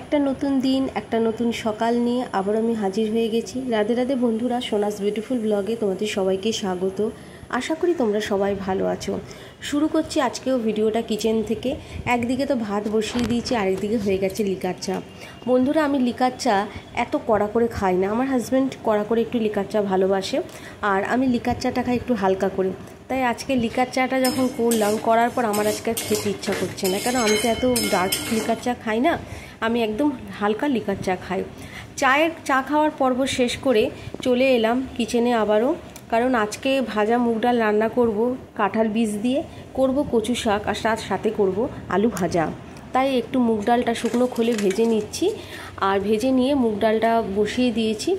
একটা নতুন দিন, একটা নতুন সকাল নিয়ে আবার আমি হাজির হয়ে গেছি। রাধে রাধে বন্ধুরা, সোনাস বিউটিফুল ব্লগে তোমাদের সবাইকে স্বাগত। আশা করি তোমরা সবাই ভালো আছো। শুরু করছি আজকেও ভিডিওটা কিচেন থেকে। একদিকে তো ভাত বসিয়ে দিয়েছি, আরেকদিকে হয়ে গেছে লিকার চা। বন্ধুরা, আমি লিকার চা এত কড়া করে খাই না। আমার হাজব্যান্ড কড়া করে একটু লিকার চা ভালোবাসে, আর আমি লিকার চাটা খাই একটু হালকা করে। তাই আজকে লিকার চাটা যখন করার পর আমার আজকে খেতে ইচ্ছা করছে না, কারণ আমি তো এত ডার্ক লিকার চা খাই না, আমি একদম হালকা লিকার চা খাই। চা খাওয়ার পর্ব শেষ করে চলে এলাম কিচেনে আবারও, কারণ আজকে ভাজা মুগ ডাল রান্না করব কাঁঠাল বীজ দিয়ে, করব কচু শাক, আর তার সাথে করব আলু ভাজা। তাই একটু মুগ ডালটা শুকনো খোলে ভেজে নিচ্ছি, আর ভেজে নিয়ে মুগ ডালটা বসিয়ে দিয়েছি।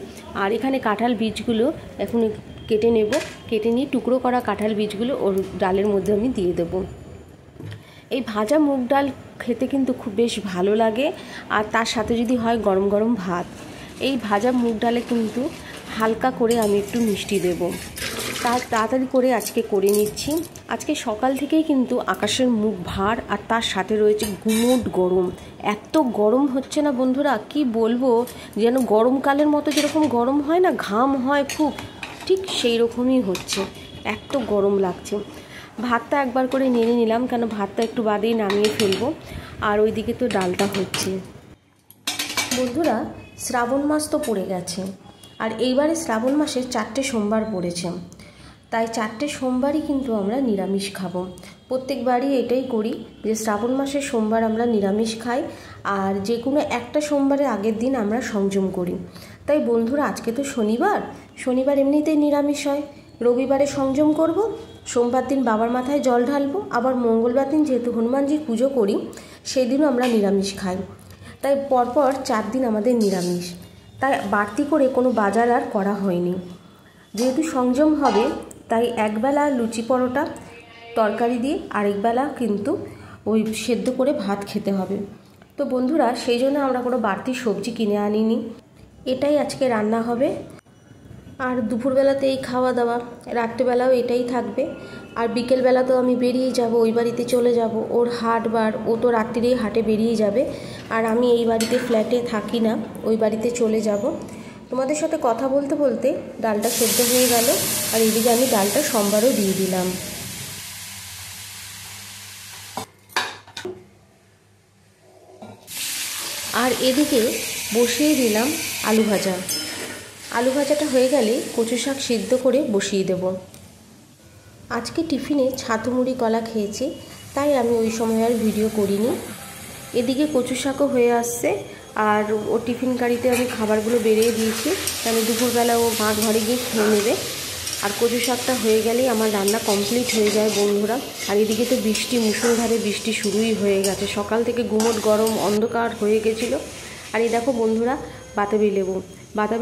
আর এখানে কাঁঠাল বীজগুলো এখন কেটে নেব, কেটে নিয়ে টুকরো করা কাঁঠাল বীজগুলো ওর ডালের মধ্যে আমি দিয়ে দেবো। এই ভাজা মুগ ডাল খেতে কিন্তু খুব বেশ ভালো লাগে, আর তার সাথে যদি হয় গরম গরম ভাত। এই ভাজা মুগ ডালে কিন্তু হালকা করে আমি একটু মিষ্টি দেব। তাড়াতাড়ি করে আজকে করে নিচ্ছি। আজকে সকাল থেকেই কিন্তু আকাশের মুখ ভার, আর তার সাথে রয়েছে গুমোট গরম। এত গরম হচ্ছে না বন্ধুরা, কি বলবো, যেন গরমকালের মতো যেরকম গরম হয় না, ঘাম হয় খুব, ঠিক সেই রকমই হচ্ছে। এত গরম লাগছে। ভাতটা একবার করে নেড়ে নিলাম, কেন ভাতটা একটু বাদেই নামিয়ে ফেলবো। আর ওইদিকে তো ডালটা হচ্ছে। বন্ধুরা, শ্রাবণ মাস তো পড়ে গেছে, আর এইবারে শ্রাবণ মাসে 4টে সোমবার পড়েছে। তাই 4টে সোমবারই কিন্তু আমরা নিরামিষ খাবো। প্রত্যেকবারই এটাই করি যে শ্রাবণ মাসের সোমবার আমরা নিরামিষ খাই, আর যে কোনো একটা সোমবারের আগের দিন আমরা সংযম করি। তাই বন্ধুরা, আজকে তো শনিবার এমনিতেই নিরামিষ হয়, রবিবারে সংযম করব, সোমবার দিন বাবার মাথায় জল ঢালবো, আবার মঙ্গলবার দিন যেহেতু হনুমানজির পুজো করি সেই দিনও আমরা নিরামিষ খাই। তাই পরপর 4 দিন আমাদের নিরামিষ। তাই বাড়তি করে কোনো বাজার আর করা হয়নি। যেহেতু সংযম হবে, তাই একবেলা লুচি পরোটা তরকারি দিয়ে আরেকবেলা কিন্তু ওই সেদ্ধ করে ভাত খেতে হবে। তো বন্ধুরা, সেই জন্য আমরা কোনো বাড়তি সবজি কিনে আনিনি, এটাই আজকে রান্না হবে। আর দুপুরবেলাতে এই খাওয়া দাওয়া, রাত্রেবেলাও এটাই থাকবে। আর বিকেলবেলা তো আমি বেরিয়ে যাব, ওই বাড়িতে চলে যাব, ওর হাটবার, ও তো রাত্রিরেই হাটে বেরিয়ে যাবে। আর আমি এই বাড়িতে ফ্ল্যাটে থাকি না, ওই বাড়িতে চলে যাব। তোমাদের সাথে কথা বলতে বলতে ডালটা সেদ্ধ হয়ে গেল, আর এদিকে আমি ডালটা সোমবারও দিয়ে দিলাম। আর এদিকে বসিয়ে দিলাম আলু ভাজা। আলু ভাজাটা হয়ে গেলে কচু শাক সিদ্ধ করে বসিয়ে দেব। আজকে টিফিনে ছাতু মুড়ি কলা খেয়েছি, তাই আমি ওই সময় আর ভিডিও করিনি। এদিকে কচু শাকও হয়ে আসছে, আর ও টিফিন গাড়িতে আমি খাবারগুলো বেরিয়ে দিয়েছি, কারণ দুপুরবেলা ও ঘরে গিয়ে খেয়ে নেবে। আর কচু শাকটা হয়ে গেলেই আমার রান্না কমপ্লিট হয়ে যায় বন্ধুরা। আর এদিকে তো বৃষ্টি, মুষলধারে বৃষ্টি শুরুই হয়ে গেছে, সকাল থেকে গুমোট গরম অন্ধকার হয়ে গেছিলো। আর এই দেখো বন্ধুরা, বাতাবি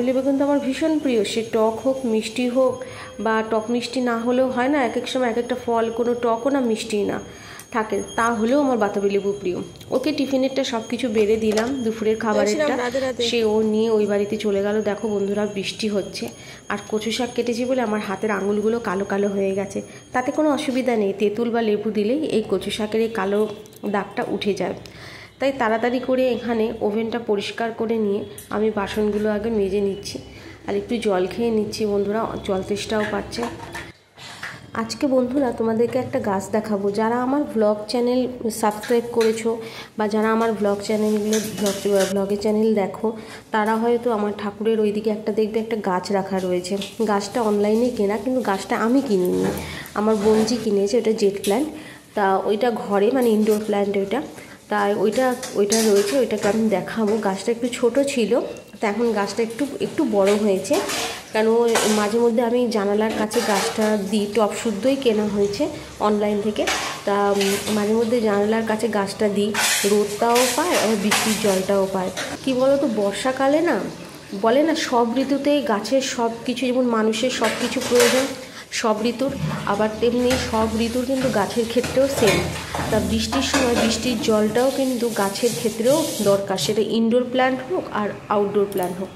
লেবু কিন্তু আমার ভীষণ প্রিয়। সে টক হোক, মিষ্টি হোক, বা টক মিষ্টি না হলেও হয় না, এক এক সময় এক একটা ফল কোনো টকও না মিষ্টি না থাকে, তা হলেও আমার বাতাবি লেবু প্রিয়। ওকে টিফিনেরটা সব কিছু বেড়ে দিলাম, দুপুরের খাবারেরটা সে ও নিয়ে ওই বাড়িতে চলে গেল। দেখো বন্ধুরা, বৃষ্টি হচ্ছে, আর কচু শাক কেটেছি বলে আমার হাতের আঙুলগুলো কালো কালো হয়ে গেছে। তাতে কোনো অসুবিধা নেই, তেঁতুল বা লেবু দিলেই এই কচু শাকের এই কালো দাগটা উঠে যায়। তাই তাড়াতাড়ি করে এখানে ওভেনটা পরিষ্কার করে নিয়ে আমি বাসনগুলো আগে মেজে নিচ্ছি, আর একটু জল খেয়ে নিচ্ছি বন্ধুরা, জল তেষ্টাও পাচ্ছে। আজকে বন্ধুরা তোমাদেরকে একটা গাছ দেখাবো। যারা আমার ব্লগ চ্যানেল সাবস্ক্রাইব করেছো, বা যারা আমার ব্লগের চ্যানেল দেখো, তারা হয়তো আমার ঠাকুরের ওইদিকে একটা দেখবে একটা গাছ রাখা রয়েছে। গাছটা অনলাইনে কেনা, কিন্তু গাছটা আমি কিনিনি, আমার বোনজি কিনেছে। ওটা জেট প্ল্যান্ট, তা ওইটা ঘরে মানে ইনডোর প্ল্যান্ট ওইটা। তাই ওইটা রয়েছে, ওইটাকে আমি দেখাবো। গাছটা একটু ছোট ছিল, তা এখন গাছটা একটু বড় হয়েছে। কেন মাঝে মধ্যে আমি জানালার কাছে গাছটা দিই, টব শুদ্ধই কেনা হয়েছে অনলাইন থেকে। তা মাঝে মধ্যে জানালার কাছে গাছটা দিই, রোদটাও পায় আর বৃষ্টির জলটাও পায়। কি বলো তো, বর্ষাকালে না বলে না সব ঋতুতেই গাছের সব কিছু, যেমন মানুষের সব কিছু প্রয়োজন সব ঋতুর, আবার তেমনি সব ঋতুর কিন্তু গাছের ক্ষেত্রেও সেম। তা বৃষ্টির সময় বৃষ্টির জলটাও কিন্তু গাছের ক্ষেত্রেও দরকার, সেটা ইনডোর প্ল্যান্ট হোক আর আউটডোর প্ল্যান্ট হোক।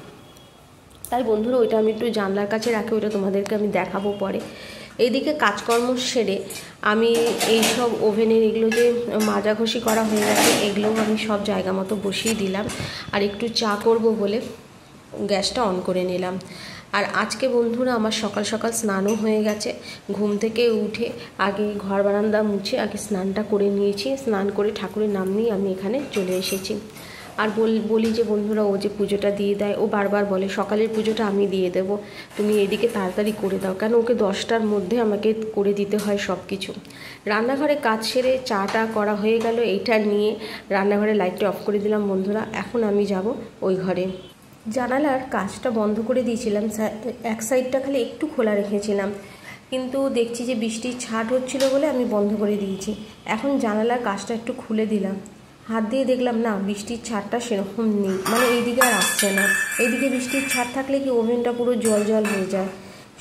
তাই বন্ধুরা, ওইটা আমি একটু জানলার কাছে রাখি, ওইটা তোমাদেরকে আমি দেখাবো পরে। এইদিকে কাজকর্ম সেরে আমি এই সব ওভেনের এগুলো যে মাজাঘষি করা হয়ে গেছে এগুলোও আমি সব জায়গা মতো বসিয়ে দিলাম। আর একটু চা করব বলে গ্যাসটা অন করে নিলাম। আর আজকে বন্ধুরা আমার সকাল সকাল স্নানও হয়ে গেছে। ঘুম থেকে উঠে আগে ঘর বারান্দা মুছে আগে স্নানটা করে নিয়েছি। স্নান করে ঠাকুরের নাম নিয়ে আমি এখানে চলে এসেছি। আর বলি যে বন্ধুরা ও যে পুজোটা দিয়ে দেয়, ও বারবার বলে সকালের পুজোটা আমি দিয়ে দেবো, তুমি এদিকে তাড়াতাড়ি করে দাও, কেন ওকে 10টার মধ্যে আমাকে করে দিতে হয় সব কিছু। রান্নাঘরে কাজ সেরে চাটা করা হয়ে গেল, এইটা নিয়ে রান্নাঘরে লাইটটা অফ করে দিলাম বন্ধুরা। এখন আমি যাব ওই ঘরে। জানালার কাজটা বন্ধ করে দিয়েছিলাম, এক সাইডটা খালি একটু খোলা রেখেছিলাম, কিন্তু দেখছি যে বৃষ্টির ছাট হচ্ছিল বলে আমি বন্ধ করে দিয়েছি। এখন জানালার কাজটা একটু খুলে দিলাম, হাত দিয়ে দেখলাম না বৃষ্টির ছাটটা সেরকম নেই, মানে এইদিকে আর আসছে না। এইদিকে বৃষ্টির ছাট থাকলে কি ওভেনটা পুরো জল জল হয়ে যায়,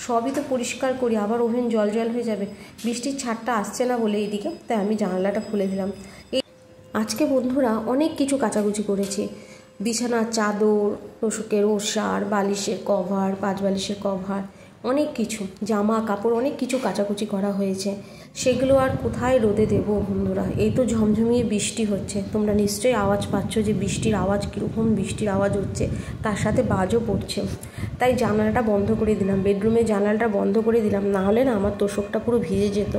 সবই তো পরিষ্কার করি আবার ওভেন জল জল হয়ে যাবে। বৃষ্টির ছাটটা আসছে না বলে এইদিকে, তাই আমি জানালাটা খুলে দিলাম। আজকে বন্ধুরা অনেক কিছু কাচাকুচি করেছি, বিছানার চাদর, তোষকের ওষার, বালিশের কভার, 5 বালিশের কভার, অনেক কিছু জামা কাপড় অনেক কিছু কাচাকুচি করা হয়েছে। সেগুলো আর কোথায় রোদে দেবো বন্ধুরা, এই তো ঝমঝমিয়ে বৃষ্টি হচ্ছে, তোমরা নিশ্চয়ই আওয়াজ পাচ্ছ যে বৃষ্টির আওয়াজ কীরকম বৃষ্টির আওয়াজ হচ্ছে, তার সাথে বাজও পড়ছে। তাই জানালাটা বন্ধ করে দিলাম, বেডরুমে জানালাটা বন্ধ করে দিলাম, না হলে না আমার তোষকটা পুরো ভিজে যেত।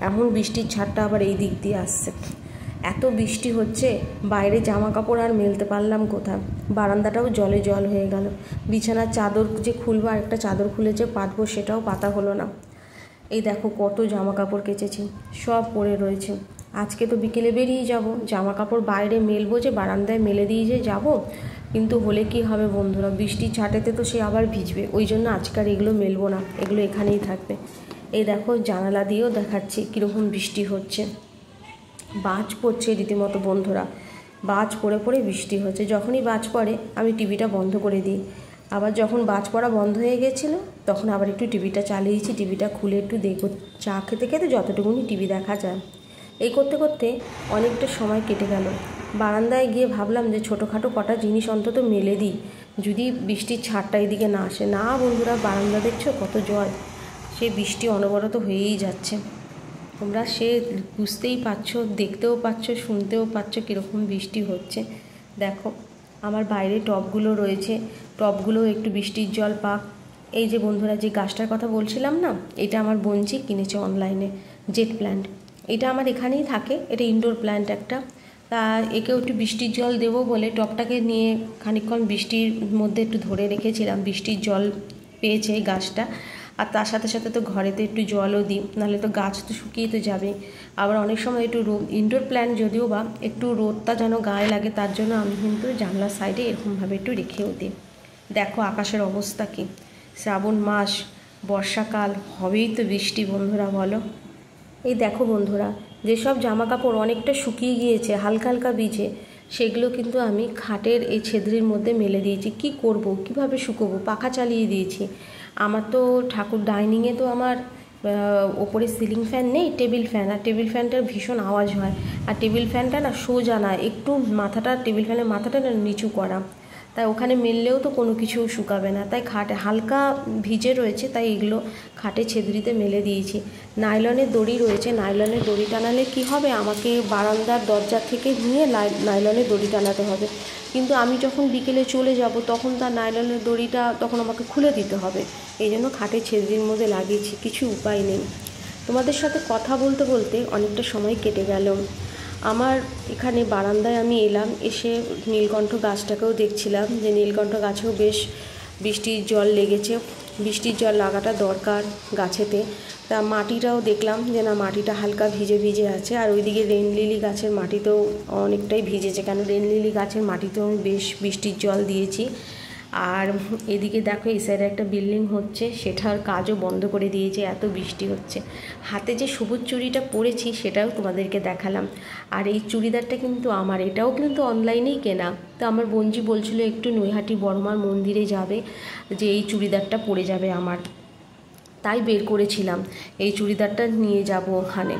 এমন বৃষ্টির ছাড়টা আবার এই দিক দিয়ে আসছে, এত বৃষ্টি হচ্ছে বাইরে জামা কাপড় আর মেলতে পারলাম কোথায়, বারান্দাটাও জলে জল হয়ে গেল। বিছানার চাদর যে খুলবো, একটা চাদর খুলেছে পাতবো, সেটাও পাতা হলো না। এই দেখো কত জামা কাপড় কেচেছি, সব পড়ে রয়েছে। আজকে তো বিকেলে বেরিয়ে যাব, জামা কাপড় বাইরে মেলবো যে বারান্দায় মেলে দিয়ে যে যাব, কিন্তু হলে কি হবে বন্ধুরা, বৃষ্টির ছাটেতে তো সে আবার ভিজবে, ওই জন্য আজকাল এগুলো মেলবো না, এগুলো এখানেই থাকবে। এই দেখো জানালা দিয়েও দেখাচ্ছি কীরকম বৃষ্টি হচ্ছে, বাজ পড়ছে রীতিমতো বন্ধুরা, বাজ পড়ে পড়ে বৃষ্টি হচ্ছে। যখনই বাজ পড়ে আমি টিভিটা বন্ধ করে দিই, আবার যখন বাজ পড়া বন্ধ হয়ে গেছিলো তখন আবার একটু টিভিটা চালিয়েছি, টিভিটা খুলে একটু দেখো, চা খেতে খেতে যতটুকুনি টিভি দেখা যায়। এই করতে করতে অনেকটা সময় কেটে গেল। বারান্দায় গিয়ে ভাবলাম যে ছোটোখাটো কটা জিনিস অন্তত মেলে দিই, যদি বৃষ্টির ছাড়টা এদিকে না আসে। না বন্ধুরা, বারান্দা দেখছো কত জল, সে বৃষ্টি অনবরত হয়েই যাচ্ছে। তোমরা সে বুঝতেই পারছো, দেখতেও পাচ্ছ, শুনতেও পাচ্ছ কীরকম বৃষ্টি হচ্ছে। দেখো আমার বাইরে টবগুলো রয়েছে, টবগুলো একটু বৃষ্টির জল পাক। এই যে বন্ধুরা যে গাছটার কথা বলছিলাম না, এটা আমার বোনজি কিনেছে অনলাইনে, জেট প্ল্যান্ট। এটা আমার এখানেই থাকে, এটা ইনডোর প্ল্যান্ট একটা। তা একেও একটু বৃষ্টির জল দেবো বলে টবটাকে নিয়ে খানিকক্ষণ বৃষ্টির মধ্যে একটু ধরে রেখেছিলাম, বৃষ্টির জল পেয়েছে এই গাছটা। আর তার সাথে সাথে তো ঘরেতে একটু জলও দিই, নাহলে তো গাছ তো শুকিয়ে তো যাবে। আবার অনেক সময় একটু ইনডোর প্ল্যান্ট যদিও বা একটু রোদটা যেন গায়ে লাগে, তার জন্য আমি কিন্তু জানলার সাইডে এরকমভাবে একটু রেখেও দিই। দেখো আকাশের অবস্থা কী, শ্রাবণ মাস, বর্ষাকাল, হবেই তো বৃষ্টি বন্ধুরা বলো। এই দেখো বন্ধুরা, যেসব জামা কাপড় অনেকটা শুকিয়ে গিয়েছে হালকা হালকা ভিজে, সেগুলো কিন্তু আমি খাটের এই ছেদরির মধ্যে মেলে দিয়েছি। কি করব, কিভাবে শুকোবো, পাখা চালিয়ে দিয়েছি। আমার তো ঠাকুর ডাইনিংয়ে তো আমার ওপরে সিলিং ফ্যান নেই, টেবিল ফ্যান, আর টেবিল ফ্যানটার ভীষণ আওয়াজ হয়। আর টেবিল ফ্যানটা না সোজা না, একটু মাথাটা, টেবিল ফ্যানের মাথাটা না নিচু করা, তাই ওখানে মেললেও তো কোনো কিছু শুকাবে না, তাই খাটে হালকা ভিজে রয়েছে, তাই এগুলো খাটে ছেদরিতে মেলে দিয়েছি। নাইলনের দড়ি রয়েছে, নাইলনের দড়ি টানালে কি হবে, আমাকে বারান্দার দরজা থেকে নিয়ে নাইলনের দড়ি টানাতে হবে, কিন্তু আমি যখন বিকেলে চলে যাব তখন তার নাইলনের দড়িটা তখন আমাকে খুলে দিতে হবে, এই জন্য খাটের ছেদরির মধ্যে লাগিয়েছি, কিছু উপায় নেই। তোমাদের সাথে কথা বলতে বলতে অনেকটা সময় কেটে গেল। আমার এখানে বারান্দায় আমি এলাম, এসে নীলকণ্ঠ গাছটাকেও দেখছিলাম যে নীলকণ্ঠ গাছেও বেশ বৃষ্টির জল লেগেছে, বৃষ্টির জল লাগাটা দরকার গাছেতে। তা মাটিটাও দেখলাম যে না, মাটিটা হালকা ভিজে ভিজে আছে। আর ওইদিকে রেন লিলি গাছের মাটিতেও অনেকটাই ভিজেছে, কেন রেন লিলি গাছের মাটিতেও আমি বেশ বৃষ্টির জল দিয়েছি। আর এদিকে দেখো এই সাইডে একটা বিল্ডিং হচ্ছে, সেটার কাজও বন্ধ করে দিয়েছে, এত বৃষ্টি হচ্ছে। হাতে যে সবুজ চুড়িটা পরেছি সেটাও তোমাদেরকে দেখালাম। আর এই চুড়িদারটা কিন্তু আমার, এটাও কিন্তু অনলাইনেই কেনা। তো আমার বোনজি বলছিল একটু নৈহাটি বড়মার মন্দিরে যাবে, যে এই চুড়িদারটা পরে যাবে আমার, তাই বের করেছিলাম এই চুড়িদারটা নিয়ে যাব ওখানে।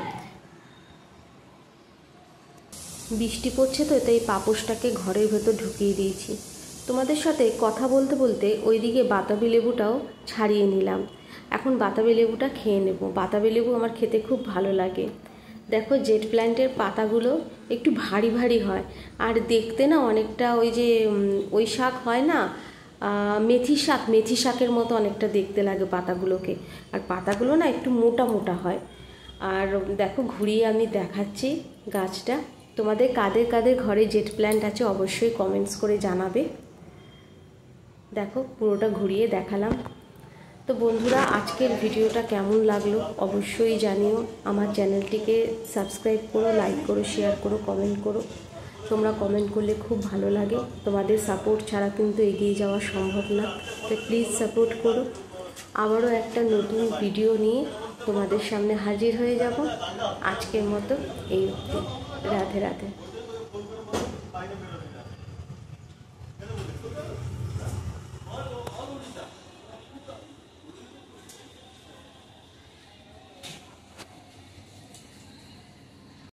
বৃষ্টি পড়ছে তো, তাই পাপোশটাকে ঘরের ভেতর ঢুকিয়ে দিয়েছি। তোমাদের সাথে কথা বলতে বলতে ওইদিকে বাতাবি লেবুটাও ছাড়িয়ে নিলাম। এখন বাতাবি লেবুটা খেয়ে নেব। বাতাবি লেবু আমার খেতে খুব ভালো লাগে। দেখো জেট প্ল্যান্টের পাতাগুলো একটু ভারী ভারী হয়, আর দেখতে না অনেকটা ওই যে ওই শাক হয় না, মেথি শাকের মতো অনেকটা দেখতে লাগে পাতাগুলোকে। আর পাতাগুলো না একটু মোটা মোটা হয়। আর দেখো ঘুরিয়ে আমি দেখাচ্ছি গাছটা। তোমাদের কাদের কাদের ঘরে জেট প্ল্যান্ট আছে অবশ্যই কমেন্টস করে জানাবে। দেখো পুরোটা ঘুরিয়ে দেখালাম। তো বন্ধুরা, আজকের ভিডিওটা কেমন লাগলো অবশ্যই জানিও। আমার চ্যানেলটিকে সাবস্ক্রাইব করো, লাইক করো, শেয়ার করো, কমেন্ট করো। তোমরা কমেন্ট করলে খুব ভালো লাগে। তোমাদের সাপোর্ট ছাড়া কিন্তু এগিয়ে যাওয়া সম্ভব না। তো প্লিজ সাপোর্ট করো। আবারও একটা নতুন ভিডিও নিয়ে তোমাদের সামনে হাজির হয়ে যাব। আজকের মতো এই অবধি। রাধে রাধে।